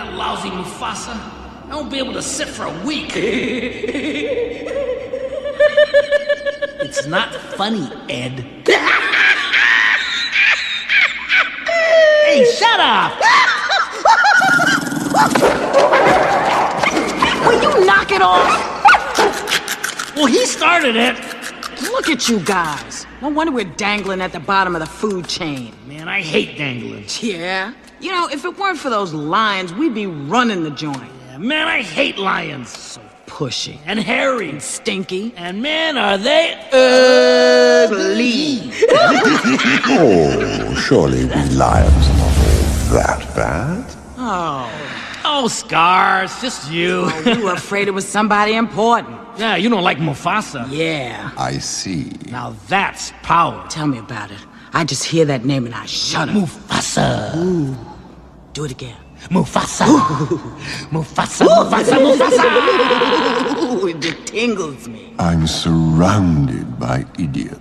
that lousy Mufasa. I won't be able to sit for a week. It's not funny, Ed. Hey, shut up! Will you knock it off? Well, he started it. Look at you guys. No wonder we're dangling at the bottom of the food chain. Man, I hate dangling. Yeah? You know, if it weren't for those lions, we'd be running the joint. Yeah, man, I hate lions. So pushy. And hairy. And stinky. And man, are they ugly. Oh, surely we lions are not all that bad. Oh, Scars, just you. Oh, we were afraid it was somebody important. Yeah, you don't like Mufasa. Yeah. I see. Now that's power. Tell me about it. I just hear that name and I shudder. Mufasa. Ooh. Do it again. Mufasa. Mufasa, Mufasa, Mufasa. Ooh, it tingles me. I'm surrounded by idiots.